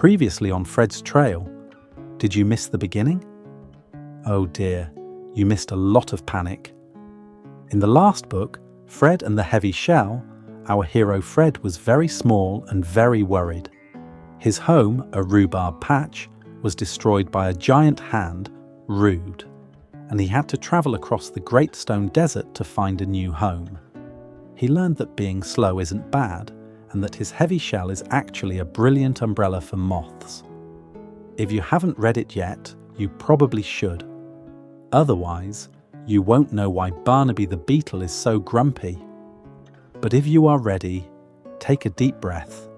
Previously on Fred's trail. Did you miss the beginning? Oh dear, you missed a lot of panic. In the last book, Fred and the Heavy Shell, our hero Fred was very small and very worried. His home, a rhubarb patch, was destroyed by a giant hand, Rude, and he had to travel across the Great Stone Desert to find a new home. He learned that being slow isn't bad, and that his heavy shell is actually a brilliant umbrella for moths. If you haven't read it yet, you probably should. Otherwise, you won't know why Barnaby the beetle is so grumpy. But if you are ready, take a deep breath.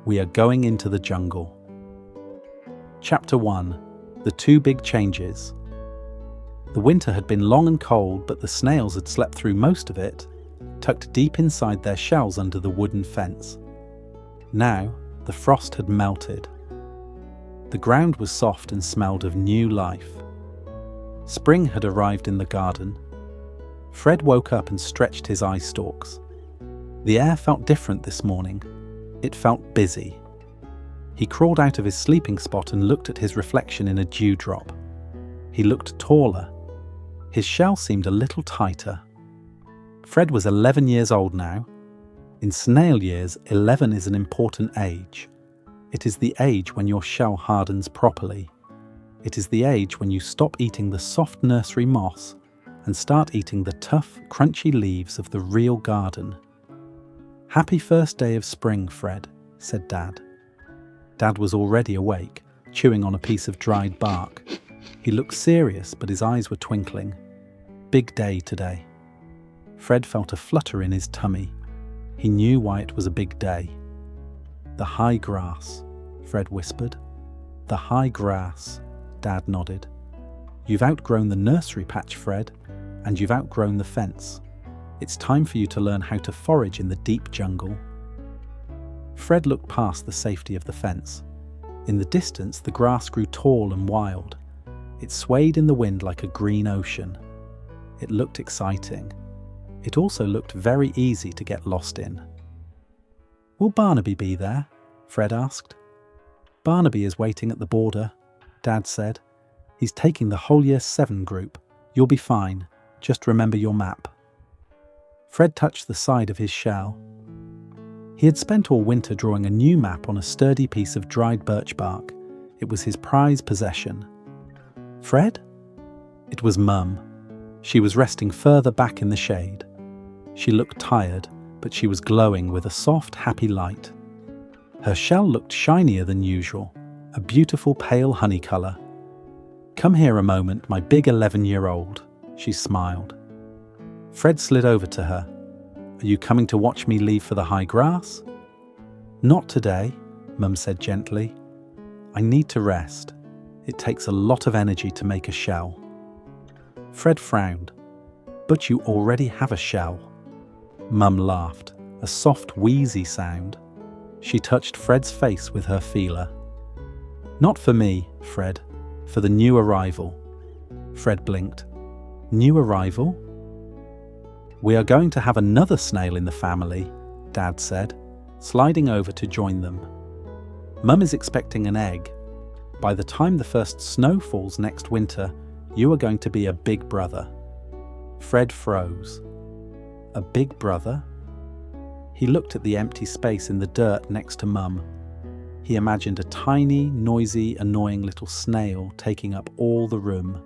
We are going into the jungle. Chapter 1. The Two Big Changes. The winter had been long and cold, but the snails had slept through most of it, tucked deep inside their shells under the wooden fence. Now, the frost had melted. The ground was soft and smelled of new life. Spring had arrived in the garden. Fred woke up and stretched his eye stalks. The air felt different this morning. It felt busy. He crawled out of his sleeping spot and looked at his reflection in a dewdrop. He looked taller. His shell seemed a little tighter. Fred was 11 years old now. In snail years, 11 is an important age. It is the age when your shell hardens properly. It is the age when you stop eating the soft nursery moss and start eating the tough, crunchy leaves of the real garden. "Happy first day of spring, Fred," said Dad. Dad was already awake, chewing on a piece of dried bark. He looked serious, but his eyes were twinkling. Big day today. Fred felt a flutter in his tummy. He knew why it was a big day. "The high grass," Fred whispered. "The high grass," Dad nodded. "You've outgrown the nursery patch, Fred, and you've outgrown the fence. It's time for you to learn how to forage in the deep jungle." Fred looked past the safety of the fence. In the distance, the grass grew tall and wild. It swayed in the wind like a green ocean. It looked exciting. It also looked very easy to get lost in. "Will Barnaby be there?" Fred asked. "Barnaby is waiting at the border," Dad said. "He's taking the whole Year 7 group. You'll be fine. Just remember your map." Fred touched the side of his shell. He had spent all winter drawing a new map on a sturdy piece of dried birch bark. It was his prized possession. "Fred?" It was Mum. She was resting further back in the shade. She looked tired, but she was glowing with a soft, happy light. Her shell looked shinier than usual, a beautiful pale honey colour. "Come here a moment, my big 11-year-old, she smiled. Fred slid over to her. "Are you coming to watch me leave for the high grass?" "Not today," Mum said gently. "I need to rest. It takes a lot of energy to make a shell." Fred frowned. "But you already have a shell." Mum laughed, a soft, wheezy sound. She touched Fred's face with her feeler. "Not for me, Fred. For the new arrival." Fred blinked. "New arrival?" "We are going to have another snail in the family," Dad said, sliding over to join them. "Mum is expecting an egg. By the time the first snow falls next winter, you are going to be a big brother." Fred froze. A big brother? He looked at the empty space in the dirt next to Mum. He imagined a tiny, noisy, annoying little snail taking up all the room.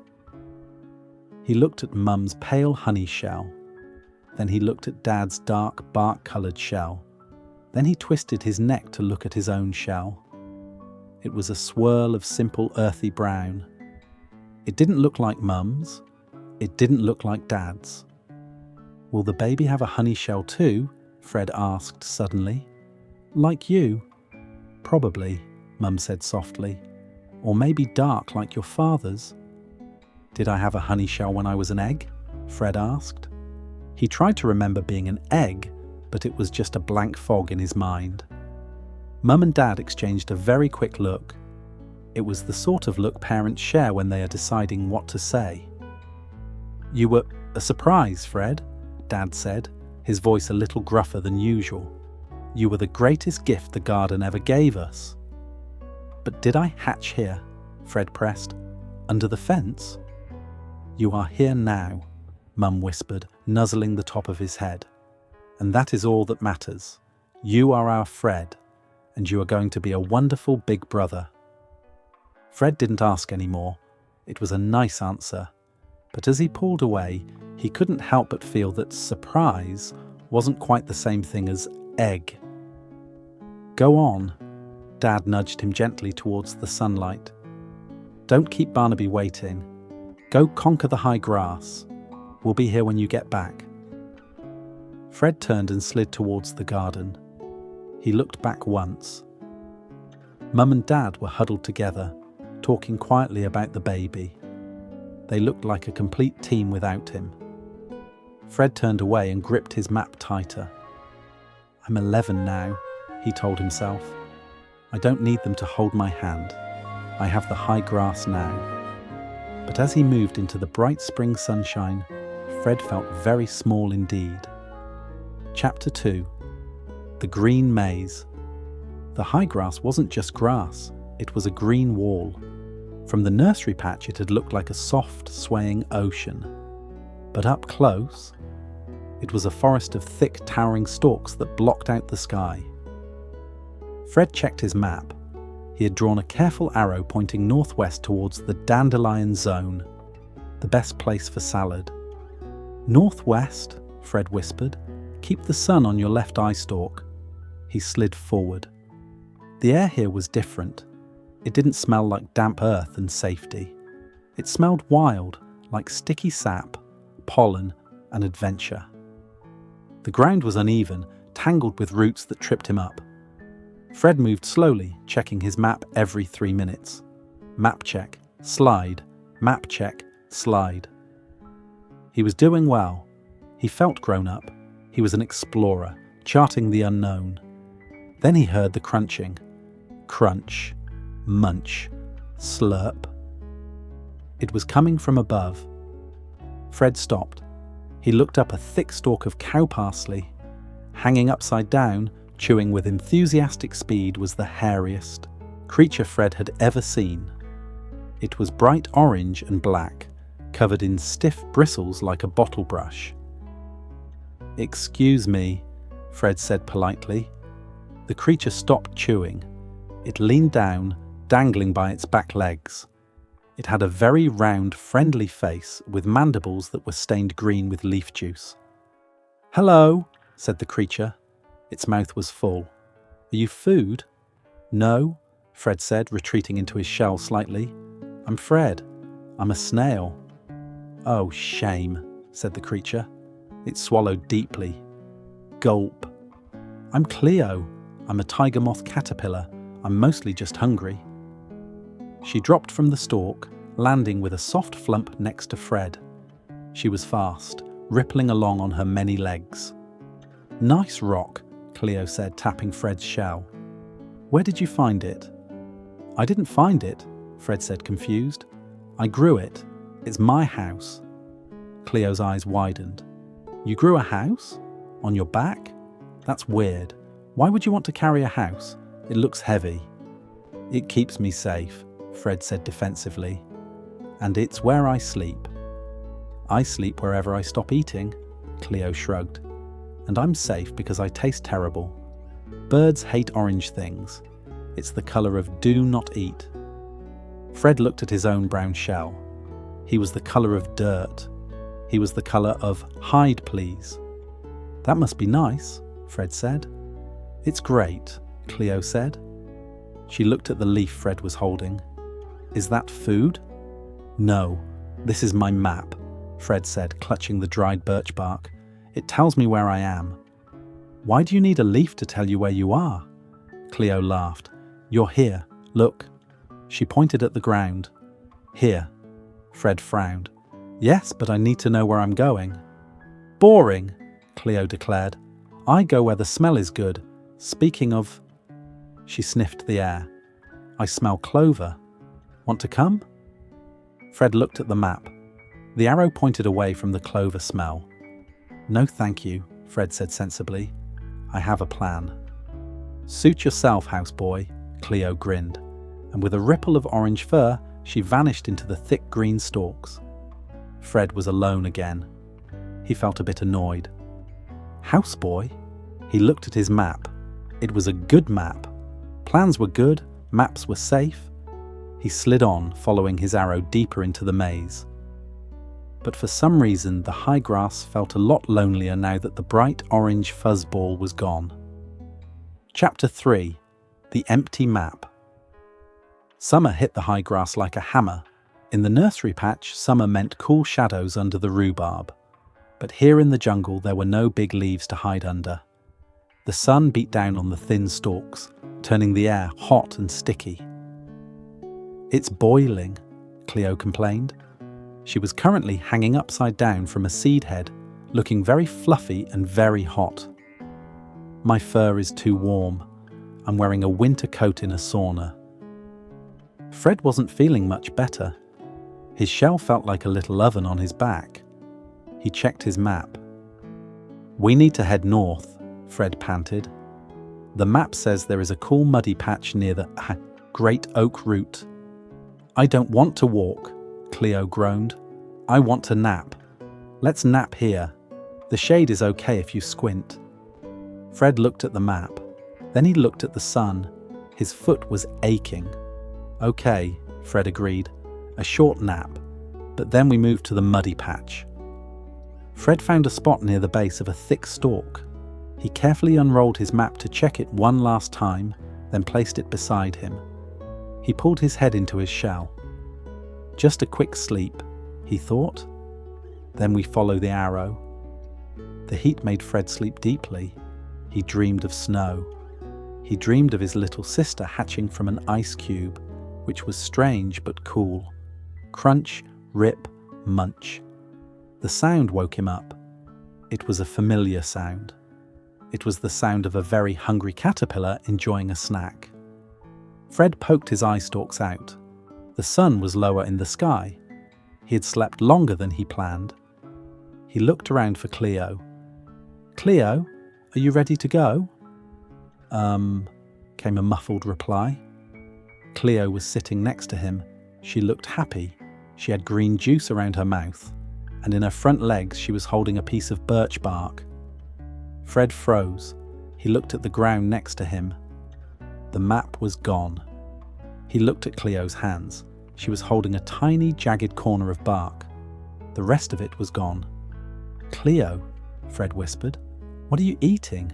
He looked at Mum's pale honey shell. Then he looked at Dad's dark, bark-coloured shell. Then he twisted his neck to look at his own shell. It was a swirl of simple, earthy brown. It didn't look like Mum's. It didn't look like Dad's. "Will the baby have a honey shell too?" Fred asked suddenly. "Like you?" "Probably," Mum said softly. "Or maybe dark like your father's." "Did I have a honey shell when I was an egg?" Fred asked. He tried to remember being an egg, but it was just a blank fog in his mind. Mum and Dad exchanged a very quick look. It was the sort of look parents share when they are deciding what to say. "You were a surprise, Fred," Dad said, his voice a little gruffer than usual. "You were the greatest gift the garden ever gave us." But did I hatch here? Fred pressed. Under the fence? You are here now, Mum whispered, nuzzling the top of his head. And that is all that matters. You are our Fred, and you are going to be a wonderful big brother. Fred didn't ask any more. It was a nice answer. But as he pulled away, he couldn't help but feel that surprise wasn't quite the same thing as egg. Go on. Dad nudged him gently towards the sunlight. Don't keep Barnaby waiting. Go conquer the high grass. We'll be here when you get back. Fred turned and slid towards the garden. He looked back once. Mum and Dad were huddled together, talking quietly about the baby. They looked like a complete team without him. Fred turned away and gripped his map tighter. I'm 11 now, he told himself. I don't need them to hold my hand. I have the high grass now. But as he moved into the bright spring sunshine, Fred felt very small indeed. Chapter 2. The Green Maze. The high grass wasn't just grass, it was a green wall. From the nursery patch it had looked like a soft, swaying ocean. But up close, it was a forest of thick, towering stalks that blocked out the sky. Fred checked his map. He had drawn a careful arrow pointing northwest towards the dandelion zone, the best place for salad. Northwest, Fred whispered. Keep the sun on your left eye stalk. He slid forward. The air here was different. It didn't smell like damp earth and safety. It smelled wild, like sticky sap, pollen, and adventure. The ground was uneven, tangled with roots that tripped him up. Fred moved slowly, checking his map every 3 minutes. Map check, slide, map check, slide. He was doing well. He felt grown up. He was an explorer, charting the unknown. Then he heard the crunching. Crunch, munch, slurp. It was coming from above. Fred stopped. He looked up a thick stalk of cow parsley. Hanging upside down, chewing with enthusiastic speed, was the hairiest creature Fred had ever seen. It was bright orange and black, covered in stiff bristles like a bottle brush. "Excuse me," Fred said politely. The creature stopped chewing. It leaned down, dangling by its back legs. It had a very round, friendly face with mandibles that were stained green with leaf juice. "Hello," said the creature. Its mouth was full. "Are you food?" "No," Fred said, retreating into his shell slightly. "I'm Fred. I'm a snail." "Oh, shame," said the creature. It swallowed deeply. Gulp. "I'm Cleo. I'm a tiger moth caterpillar. I'm mostly just hungry." She dropped from the stalk, landing with a soft flump next to Fred. She was fast, rippling along on her many legs. "Nice rock," Cleo said, tapping Fred's shell. "Where did you find it?" "I didn't find it," Fred said, confused. "I grew it. It's my house." Cleo's eyes widened. "You grew a house? On your back? That's weird. Why would you want to carry a house? It looks heavy." "It keeps me safe," Fred said defensively. "And it's where I sleep." "I sleep wherever I stop eating," Cleo shrugged. "And I'm safe because I taste terrible. Birds hate orange things. It's the colour of do not eat." Fred looked at his own brown shell. He was the colour of dirt. He was the colour of hide please. "That must be nice," Fred said. "It's great," Cleo said. She looked at the leaf Fred was holding. "Is that food?" "No, this is my map," Fred said, clutching the dried birch bark. "It tells me where I am." "Why do you need a leaf to tell you where you are?" Cleo laughed. "You're here. Look." She pointed at the ground. "Here." Fred frowned. "Yes, but I need to know where I'm going." "Boring," Cleo declared. "I go where the smell is good. Speaking of..." She sniffed the air. "I smell clover. Want to come?" Fred looked at the map. The arrow pointed away from the clover smell. "No thank you," Fred said sensibly. "I have a plan." "Suit yourself, houseboy," Cleo grinned. and with a ripple of orange fur, she vanished into the thick green stalks. Fred was alone again. He felt a bit annoyed. Houseboy? He looked at his map. It was a good map. Plans were good, maps were safe. He slid on, following his arrow deeper into the maze. But for some reason, the high grass felt a lot lonelier now that the bright orange fuzzball was gone. Chapter 3. The Empty Map. Summer hit the high grass like a hammer. In the nursery patch, summer meant cool shadows under the rhubarb. But here in the jungle, there were no big leaves to hide under. The sun beat down on the thin stalks, turning the air hot and sticky. "It's boiling," Cleo complained. She was currently hanging upside down from a seed head, looking very fluffy and very hot. "My fur is too warm. I'm wearing a winter coat in a sauna." Fred wasn't feeling much better. His shell felt like a little oven on his back. He checked his map. "We need to head north," Fred panted. "The map says there is a cool muddy patch near the great oak root." "I don't want to walk," Cleo groaned. "I want to nap. Let's nap here. The shade is okay if you squint." Fred looked at the map. Then he looked at the sun. His foot was aching. "Okay," Fred agreed. "A short nap. But then we moved to the muddy patch." Fred found a spot near the base of a thick stalk. He carefully unrolled his map to check it one last time, then placed it beside him. He pulled his head into his shell. "Just a quick sleep," he thought. "Then we follow the arrow." The heat made Fred sleep deeply. He dreamed of snow. He dreamed of his little sister hatching from an ice cube, which was strange but cool. Crunch, rip, munch. The sound woke him up. It was a familiar sound. It was the sound of a very hungry caterpillar enjoying a snack. Fred poked his eye stalks out. The sun was lower in the sky. He had slept longer than he planned. He looked around for Cleo. "Cleo, are you ready to go?" Came a muffled reply. Cleo was sitting next to him. She looked happy. She had green juice around her mouth, and in her front legs she was holding a piece of birch bark. Fred froze. He looked at the ground next to him. The map was gone. He looked at Cleo's hands. She was holding a tiny, jagged corner of bark. The rest of it was gone. "Cleo," Fred whispered. "What are you eating?"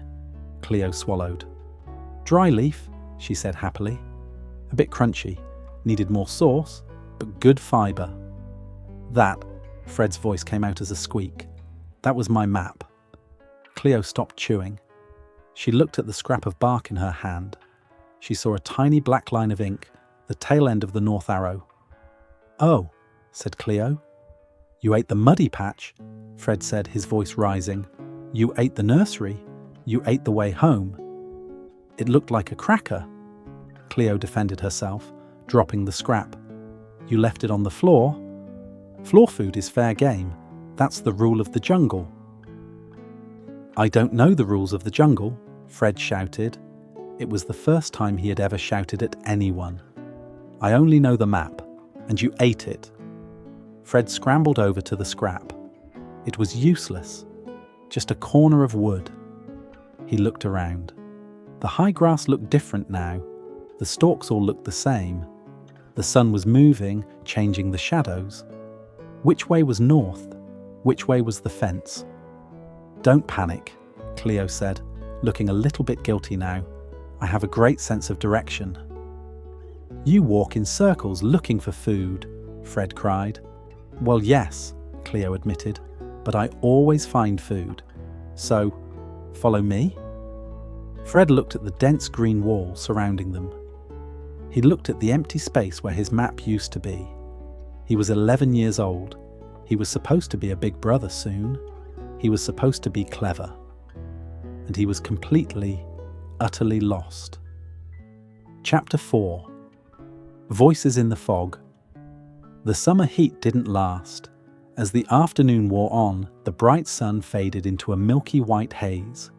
Cleo swallowed. "Dry leaf," she said happily. "A bit crunchy. Needed more sauce, but good fibre." "That," Fred's voice came out as a squeak. "That was my map." Cleo stopped chewing. She looked at the scrap of bark in her hand. She saw a tiny black line of ink, the tail end of the north arrow. "Oh," said Cleo. "You ate the muddy patch," Fred said, his voice rising. "You ate the nursery. You ate the way home." "It looked like a cracker." Cleo defended herself, dropping the scrap. "You left it on the floor." "Floor food is fair game. That's the rule of the jungle." "I don't know the rules of the jungle," Fred shouted. It was the first time he had ever shouted at anyone. "I only know the map, and you ate it." Fred scrambled over to the scrap. It was useless, just a corner of wood. He looked around. The high grass looked different now. The stalks all looked the same. The sun was moving, changing the shadows. Which way was north? Which way was the fence? "Don't panic," Cleo said, looking a little bit guilty now. "I have a great sense of direction." "You walk in circles looking for food," Fred cried. "Well, yes," Cleo admitted, "but I always find food. So, follow me?" Fred looked at the dense green wall surrounding them. He looked at the empty space where his map used to be. He was 11 years old. He was supposed to be a big brother soon. He was supposed to be clever. And he was completely, utterly lost. Chapter 4. Voices in the Fog. The summer heat didn't last. As the afternoon wore on, the bright sun faded into a milky white haze.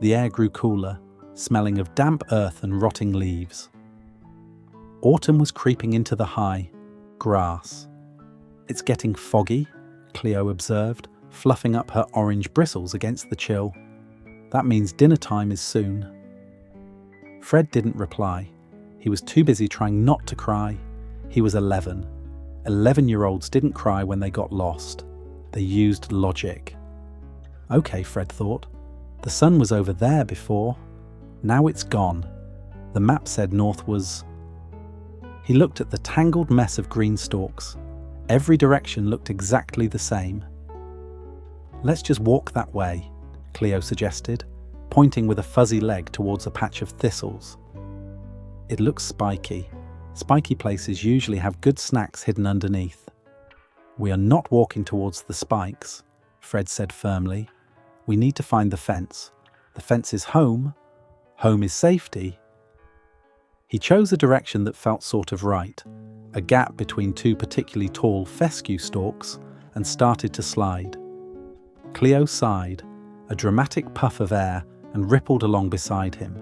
The air grew cooler, smelling of damp earth and rotting leaves. Autumn was creeping into the high grass. "It's getting foggy," Cleo observed, fluffing up her orange bristles against the chill. "That means dinner time is soon." Fred didn't reply. He was too busy trying not to cry. He was 11. 11-year-olds didn't cry when they got lost. They used logic. Okay, Fred thought. The sun was over there before. Now it's gone. The map said north was... He looked at the tangled mess of green stalks. Every direction looked exactly the same. "Let's just walk that way," Cleo suggested, pointing with a fuzzy leg towards a patch of thistles. "It looks spiky. Spiky places usually have good snacks hidden underneath." "We are not walking towards the spikes," Fred said firmly. "We need to find the fence. The fence is home. Home is safety." He chose a direction that felt sort of right, a gap between two particularly tall fescue stalks, and started to slide. Cleo sighed, a dramatic puff of air, and rippled along beside him.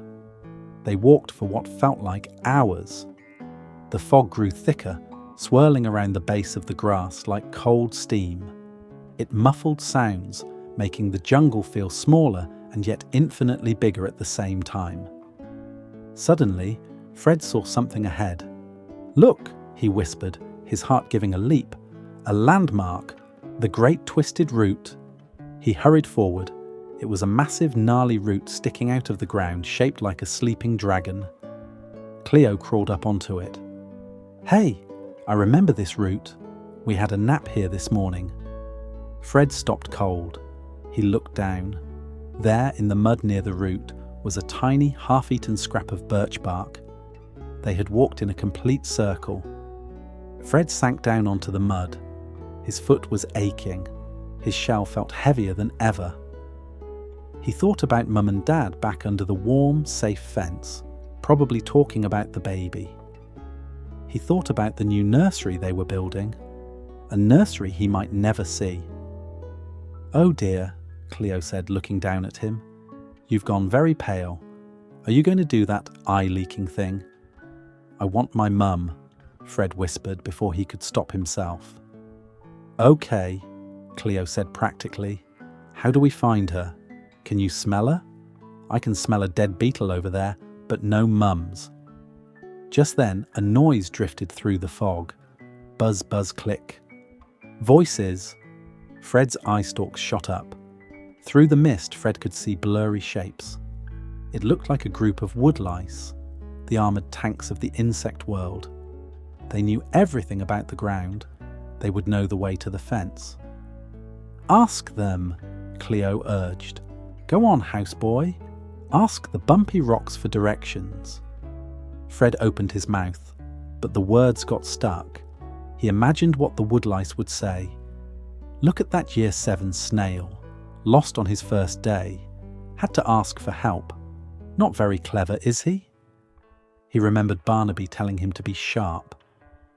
They walked for what felt like hours. The fog grew thicker, swirling around the base of the grass like cold steam. It muffled sounds, making the jungle feel smaller and yet infinitely bigger at the same time. Suddenly, Fred saw something ahead. "Look," he whispered, his heart giving a leap. "A landmark, the Great Twisted Root." He hurried forward. It was a massive, gnarly root sticking out of the ground, shaped like a sleeping dragon. Cleo crawled up onto it. "Hey, I remember this root. We had a nap here this morning." Fred stopped cold. He looked down. There, in the mud near the root, was a tiny, half-eaten scrap of birch bark. They had walked in a complete circle. Fred sank down onto the mud. His foot was aching. His shell felt heavier than ever. He thought about Mum and Dad back under the warm, safe fence, probably talking about the baby. He thought about the new nursery they were building, a nursery he might never see. "Oh dear," Cleo said, looking down at him. "You've gone very pale. Are you going to do that eye-leaking thing?" "I want my mum," Fred whispered before he could stop himself. "Okay," Cleo said practically. "How do we find her? Can you smell her? I can smell a dead beetle over there, but no mums." Just then, a noise drifted through the fog. Buzz, buzz, click. "Voices!" Fred's eye stalks shot up. Through the mist, Fred could see blurry shapes. It looked like a group of woodlice, the armoured tanks of the insect world. They knew everything about the ground. They would know the way to the fence. "Ask them," Cleo urged. "Go on, houseboy. Ask the bumpy rocks for directions." Fred opened his mouth, but the words got stuck. He imagined what the woodlice would say. Look at that Year 7 snail, lost on his first day. Had to ask for help. Not very clever, is he? He remembered Barnaby telling him to be sharp.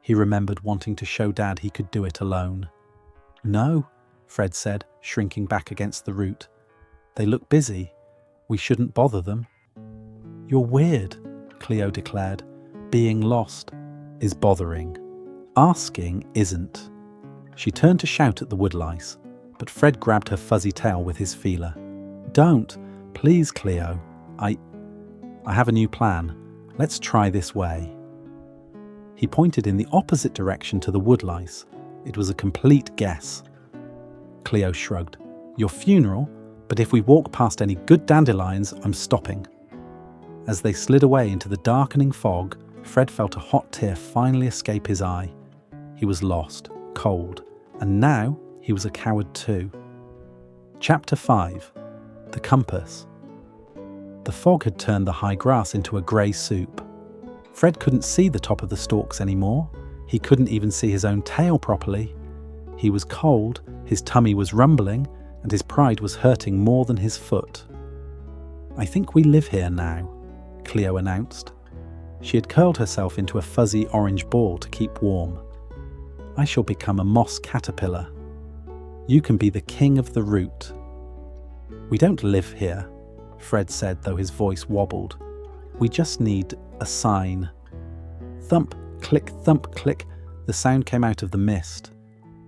He remembered wanting to show Dad he could do it alone. "No," Fred said, shrinking back against the root. "They look busy. We shouldn't bother them." "You're weird," Cleo declared. "Being lost is bothering. Asking isn't." She turned to shout at the woodlice, but Fred grabbed her fuzzy tail with his feeler. "Don't. Please, Cleo. I have a new plan. Let's try this way." He pointed in the opposite direction to the woodlice. It was a complete guess. Cleo shrugged. "Your funeral? But if we walk past any good dandelions, I'm stopping." As they slid away into the darkening fog, Fred felt a hot tear finally escape his eye. He was lost, cold, and now he was a coward too. Chapter 5. The Compass. The fog had turned the high grass into a grey soup. Fred couldn't see the top of the stalks anymore. He couldn't even see his own tail properly. He was cold, his tummy was rumbling, and his pride was hurting more than his foot. "I think we live here now," Cleo announced. She had curled herself into a fuzzy orange ball to keep warm. "I shall become a moss caterpillar. You can be the king of the root." "We don't live here," Fred said, though his voice wobbled. "We just need a sign." thump, click. The sound came out of the mist.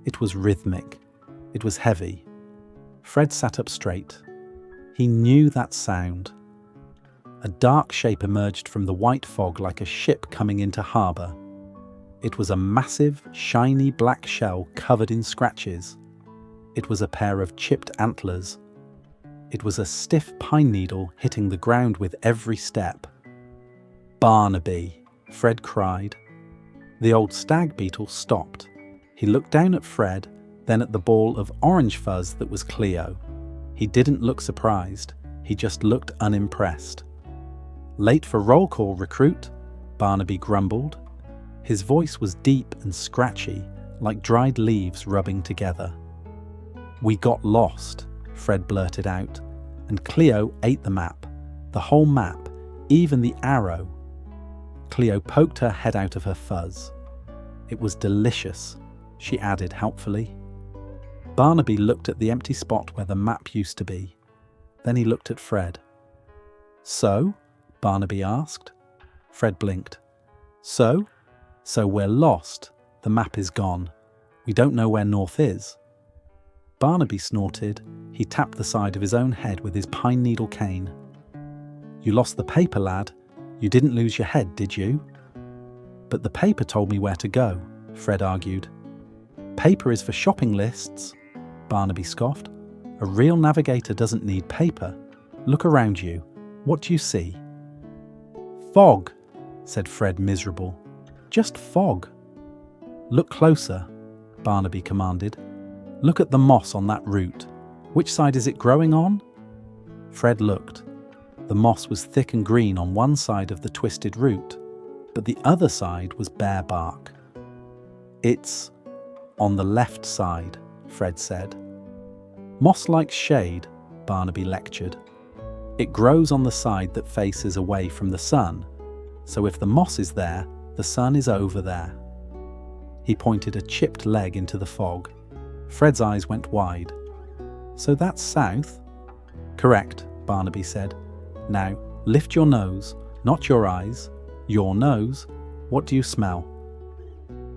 It was rhythmic. It was heavy. Fred sat up straight. He knew that sound. A dark shape emerged from the white fog like a ship coming into harbour. It was a massive, shiny black shell covered in scratches. It was a pair of chipped antlers. It was a stiff pine needle hitting the ground with every step. "Barnaby!" Fred cried. The old stag beetle stopped. He looked down at Fred, then at the ball of orange fuzz that was Cleo. He didn't look surprised. He just looked unimpressed. "Late for roll call, recruit," Barnaby grumbled. His voice was deep and scratchy, like dried leaves rubbing together. "We got lost," Fred blurted out, and Cleo ate the map, the whole map, even the arrow. Cleo poked her head out of her fuzz. "It was delicious," she added helpfully. Barnaby looked at the empty spot where the map used to be. Then he looked at Fred. "So?" Barnaby asked. Fred blinked. So we're lost. The map is gone. We don't know where north is." Barnaby snorted. He tapped the side of his own head with his pine needle cane. "You lost the paper, lad. You didn't lose your head, did you?" "But the paper told me where to go," Fred argued. "Paper is for shopping lists," Barnaby scoffed. "A real navigator doesn't need paper. Look around you. What do you see?" "Fog," said Fred, miserable. "Just fog." "Look closer," Barnaby commanded. "Look at the moss on that root. Which side is it growing on?" Fred looked. The moss was thick and green on one side of the twisted root, but the other side was bare bark. "It's on the left side," Fred said. "Moss likes shade," Barnaby lectured. "It grows on the side that faces away from the sun, so if the moss is there, the sun is over there." He pointed a chipped leg into the fog. Fred's eyes went wide. "So that's south?" "Correct," Barnaby said. "Now, lift your nose, not your eyes. Your nose. What do you smell?"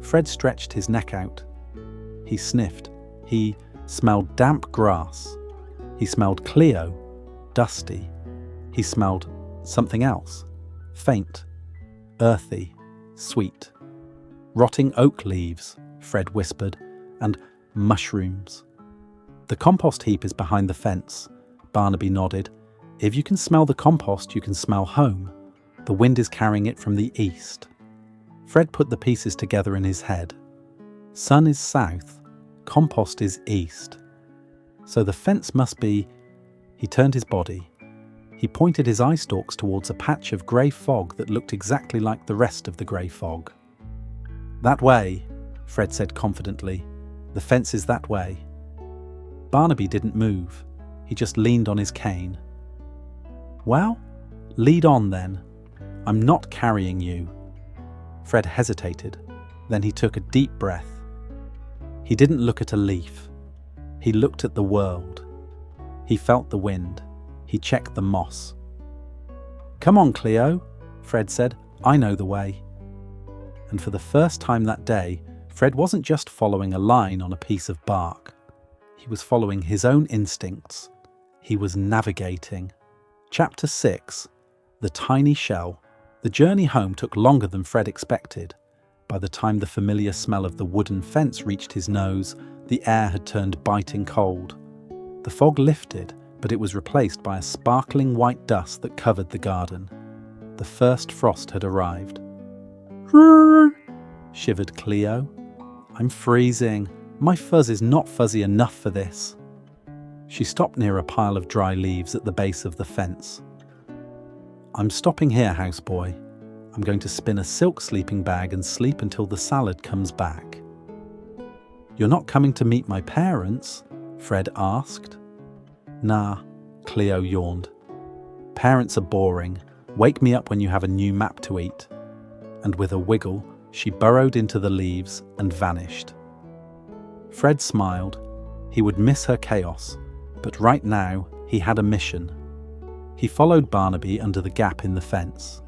Fred stretched his neck out. He sniffed. He smelled damp grass. He smelled Cleo, dusty. He smelled something else, faint, earthy, sweet. "Rotting oak leaves," Fred whispered, "and mushrooms." "The compost heap is behind the fence," Barnaby nodded. "If you can smell the compost, you can smell home. The wind is carrying it from the east." Fred put the pieces together in his head. Sun is south, compost is east. So the fence must be... He turned his body. He pointed his eye stalks towards a patch of grey fog that looked exactly like the rest of the grey fog. "That way," Fred said confidently. "The fence is that way." Barnaby didn't move. He just leaned on his cane. "Well, lead on then. I'm not carrying you." Fred hesitated. Then he took a deep breath. He didn't look at a leaf. He looked at the world. He felt the wind. He checked the moss. "Come on, Cleo," Fred said. "I know the way." And for the first time that day, Fred wasn't just following a line on a piece of bark. He was following his own instincts. He was navigating. Chapter 6. The Tiny Shell. The journey home took longer than Fred expected. By the time the familiar smell of the wooden fence reached his nose, the air had turned biting cold. The fog lifted, but it was replaced by a sparkling white dust that covered the garden. The first frost had arrived. "Rrrr," shivered Cleo. "I'm freezing. My fuzz is not fuzzy enough for this." She stopped near a pile of dry leaves at the base of the fence. "I'm stopping here, houseboy. I'm going to spin a silk sleeping bag and sleep until the salad comes back." "You're not coming to meet my parents?" Fred asked. "Nah," Cleo yawned. "Parents are boring. Wake me up when you have a new map to eat." And with a wiggle, she burrowed into the leaves and vanished. Fred smiled. He would miss her chaos, but right now he had a mission. He followed Barnaby under the gap in the fence.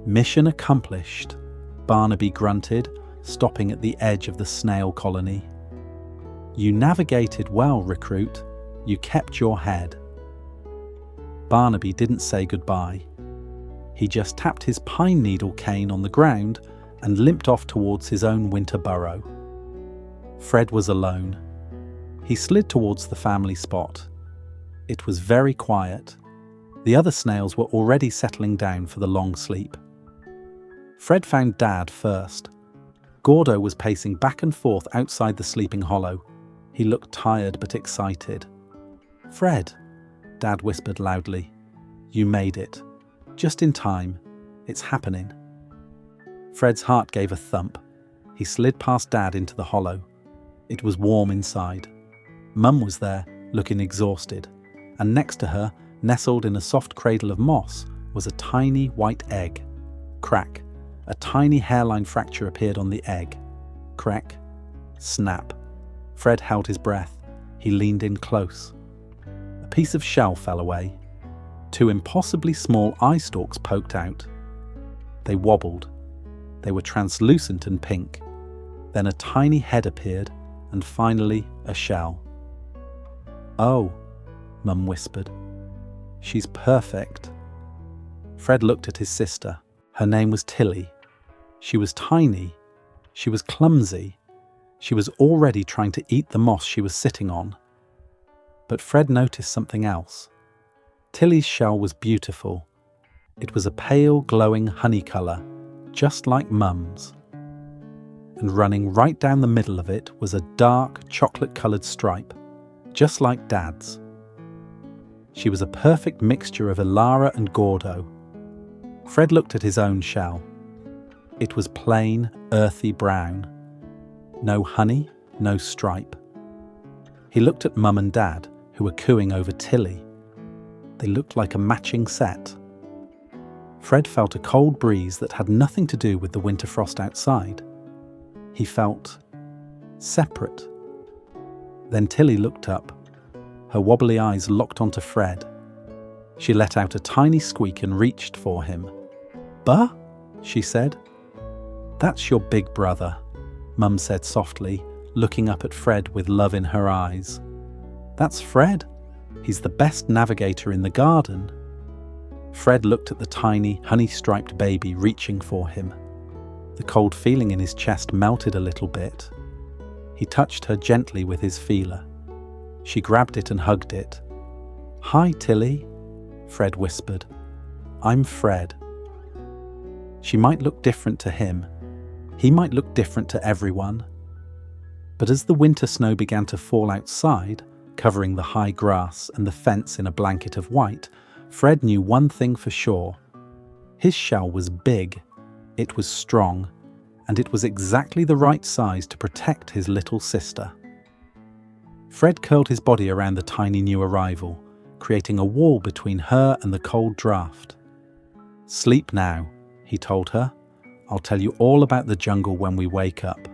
Mission accomplished. Barnaby grunted, stopping at the edge of the snail colony. "You navigated well, recruit. You kept your head." Barnaby didn't say goodbye. He just tapped his pine needle cane on the ground and limped off towards his own winter burrow. Fred was alone. He slid towards the family spot. It was very quiet. The other snails were already settling down for the long sleep. Fred found Dad first. Gordo was pacing back and forth outside the sleeping hollow. He looked tired but excited. "Fred," Dad whispered loudly, "you made it. Just in time. It's happening." Fred's heart gave a thump. He slid past Dad into the hollow. It was warm inside. Mum was there, looking exhausted, and next to her, nestled in a soft cradle of moss, was a tiny white egg. Crack. A tiny hairline fracture appeared on the egg. Crack. Snap. Fred held his breath. He leaned in close. A piece of shell fell away. 2 impossibly small eye stalks poked out. They wobbled. They were translucent and pink. Then a tiny head appeared, and finally a shell. "Oh," Mum whispered. "She's perfect." Fred looked at his sister. Her name was Tilly. She was tiny. She was clumsy. She was already trying to eat the moss she was sitting on. But Fred noticed something else. Tilly's shell was beautiful. It was a pale, glowing honey colour, just like Mum's. And running right down the middle of it was a dark, chocolate-coloured stripe, just like Dad's. She was a perfect mixture of Ilara and Gordo. Fred looked at his own shell. It was plain, earthy brown. No honey, no stripe. He looked at Mum and Dad, who were cooing over Tilly. They looked like a matching set. Fred felt a cold breeze that had nothing to do with the winter frost outside. He felt separate. Then Tilly looked up. Her wobbly eyes locked onto Fred. She let out a tiny squeak and reached for him. "Bah?" she said. "That's your big brother," Mum said softly, looking up at Fred with love in her eyes. "That's Fred. He's the best navigator in the garden." Fred looked at the tiny, honey-striped baby reaching for him. The cold feeling in his chest melted a little bit. He touched her gently with his feeler. She grabbed it and hugged it. "Hi, Tilly," Fred whispered. "I'm Fred." She might look different to him. He might look different to everyone. But as the winter snow began to fall outside, covering the high grass and the fence in a blanket of white, Fred knew one thing for sure. His shell was big, it was strong, and it was exactly the right size to protect his little sister. Fred curled his body around the tiny new arrival, creating a wall between her and the cold draft. "Sleep now," he told her. "I'll tell you all about the jungle when we wake up."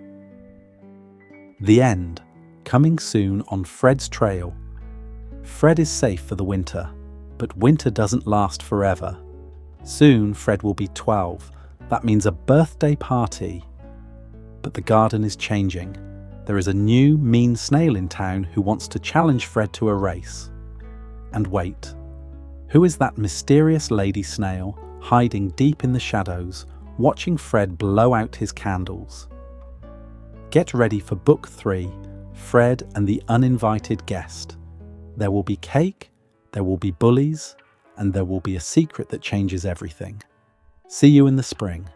The end. Coming soon on Fred's Trail. Fred is safe for the winter, but winter doesn't last forever. Soon Fred will be 12. That means a birthday party. But the garden is changing. There is a new, mean snail in town who wants to challenge Fred to a race. And wait, who is that mysterious lady snail hiding deep in the shadows, watching Fred blow out his candles? Get ready for Book 3, Fred and the Uninvited Guest. There will be cake, there will be bullies, and there will be a secret that changes everything. See you in the spring.